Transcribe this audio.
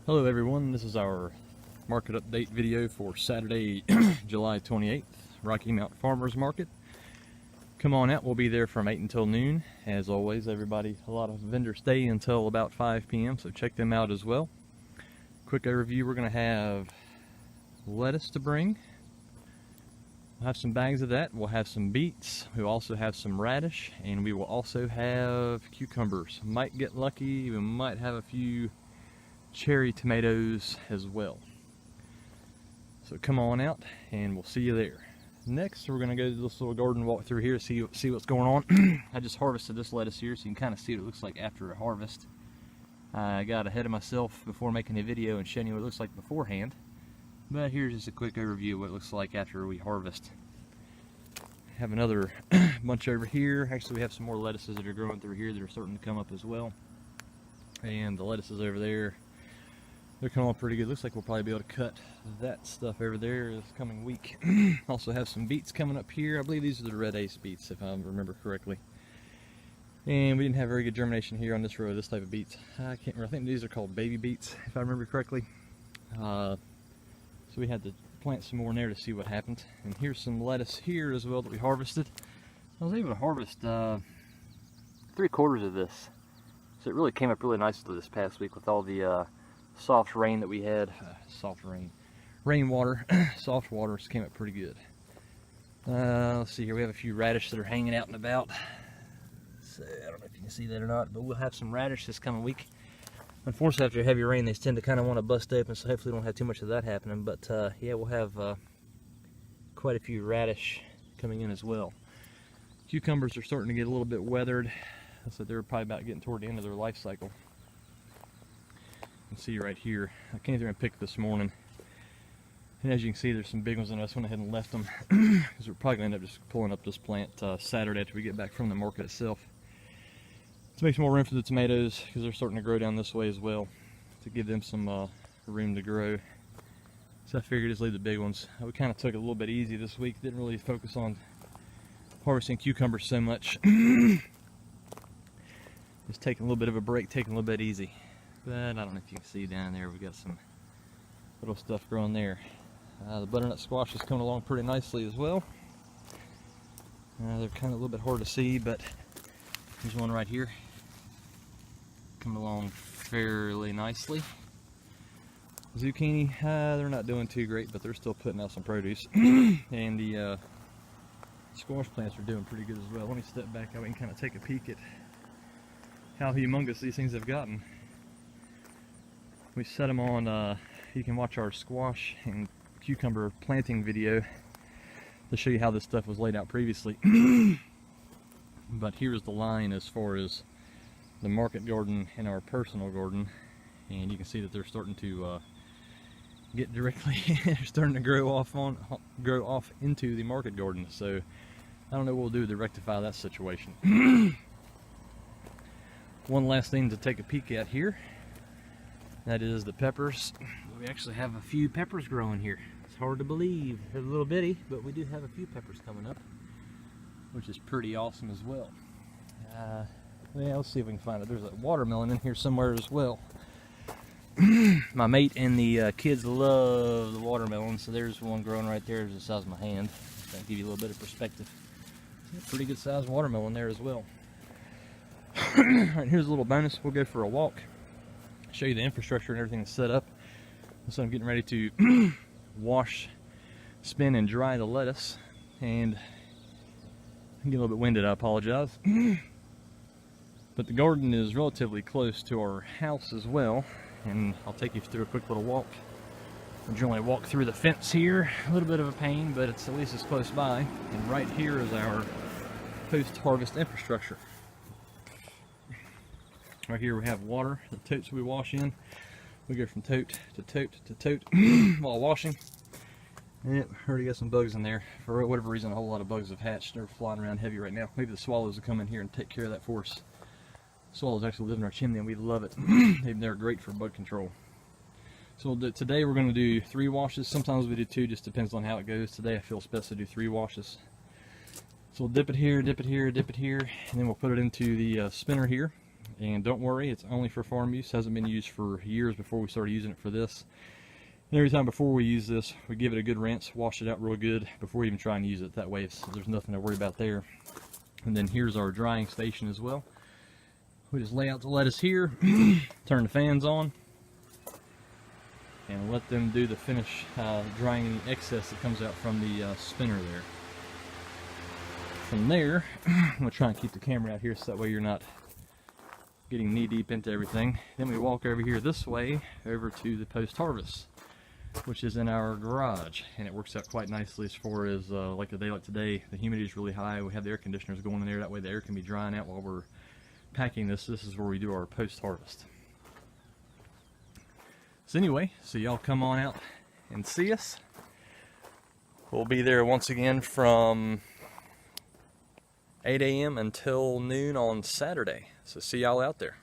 Hello everyone, this is our market update video for Saturday, July 28th, Rocky Mount Farmers Market. Come on out, we'll be there from 8 until noon. As always, a lot of vendors stay until about 5 p.m., so check them out as well. Quick overview, we're going to have lettuce to bring. We'll have some bags of that, we'll have some beets, we'll also have some radish, and we will also have cucumbers. Might get lucky, we might have a few cherry tomatoes as well. So come on out and we'll see you there. Next we're going to go to this little garden walk through here to see what's going on. I just harvested this lettuce here so you can kind of see what it looks like after a harvest. I got ahead of myself before making a video and showing you what it looks like beforehand, but here's just a quick overview of what it looks like after we harvest. Have another bunch over here. Actually, we have some more lettuces that are growing through here that are starting to come up as well, and the lettuces over there, they're coming along pretty good. Looks like we'll probably be able to cut that stuff over there this coming week. Also have some beets coming up here. I believe these are the red ace beets if I remember correctly. And we didn't have very good germination here on this row of this type of beets. I can't remember. I think these are called baby beets if I remember correctly. So we had to plant some more in there to see what happened. And here's some lettuce here as well that we harvested. I was able to harvest 3/4 of this. So it really came up really nicely this past week with all the soft rain that we had. Rainwater, soft waters came up pretty good. Let's see here, we have a few radish that are hanging out and about. So I don't know if you can see that or not, but we'll have some radish this coming week. Unfortunately, after heavy rain, they tend to kind of want to bust open, so hopefully we don't have too much of that happening. But yeah, we'll have quite a few radish coming in as well. Cucumbers are starting to get a little bit weathered, so they're probably about getting toward the end of their life cycle. You can see right here, I came through and picked this morning, and as you can see, there's some big ones in. I just went ahead and left them because we're probably going to end up just pulling up this plant Saturday after we get back from the market itself, to make some more room for the tomatoes, because they're starting to grow down this way as well, to give them some room to grow. So I figured just leave the big ones. We kind of took it a little bit easy this week, didn't really focus on harvesting cucumbers so much. Just taking a little bit of a break, taking a little bit easy. But I don't know if you can see down there, we've got some little stuff growing there. The butternut squash is coming along pretty nicely as well. They're kind of a little bit hard to see, but there's one right here coming along fairly nicely. Zucchini, they're not doing too great, but they're still putting out some produce. And the squash plants are doing pretty good as well. Let me step back out and kind of take a peek at how humongous these things have gotten. We set them on, you can watch our squash and cucumber planting video to show you how this stuff was laid out previously. But here's the line as far as the market garden and our personal garden, and you can see that they're starting to get directly, they're starting to grow off into the market garden. So I don't know what we'll do to rectify that situation. One last thing to take a peek at here, that is the peppers. We actually have a few peppers growing here. It's hard to believe. They're a little bitty, but we do have a few peppers coming up, which is pretty awesome as well. Yeah, let's see if we can find it. There's a watermelon in here somewhere as well. My mate and the kids love the watermelon, so there's one growing right there, the size of my hand. That'll give you a little bit of perspective. Pretty good sized watermelon there as well. Alright, here's a little bonus. We'll go for a walk, show you the infrastructure and everything that's set up. So I'm getting ready to wash, spin, and dry the lettuce. And I'm getting a little bit winded, I apologize. But the garden is relatively close to our house as well, and I'll take you through a quick little walk. We generally walk through the fence here, a little bit of a pain, but it's at least it's close by. And right here is our post-harvest infrastructure. Right here we have water, the totes we wash in. We go from tote to tote to tote while washing. Yep, already got some bugs in there. For whatever reason, a whole lot of bugs have hatched. They're flying around heavy right now. Maybe the swallows will come in here and take care of that for us. Swallows actually live in our chimney and we love it. They're great for bug control. So today we're going to do 3 washes. Sometimes we do 2, just depends on how it goes. Today I feel it's best to do 3 washes. So we'll dip it here, dip it here, dip it here, and then we'll put it into the spinner here. And don't worry, it's only for farm use. Hasn't been used for years before we started using it for this. And every time before we use this, we give it a good rinse, wash it out real good before we even try and use it. That way there's nothing to worry about there. And then here's our drying station as well. We just lay out the lettuce here, turn the fans on, and let them do the finish drying any excess that comes out from the spinner there. From there, I'm going to try and keep the camera out here so that way you're not getting knee deep into everything. Then we walk over here this way over to the post-harvest, which is in our garage, and it works out quite nicely as far as like a day like today. The humidity is really high. We have the air conditioners going in there, that way the air can be drying out while we're packing this. This is where we do our post-harvest. So anyway, so y'all come on out and see us. We'll be there once again from 8 a.m. until noon on Saturday. So see y'all out there.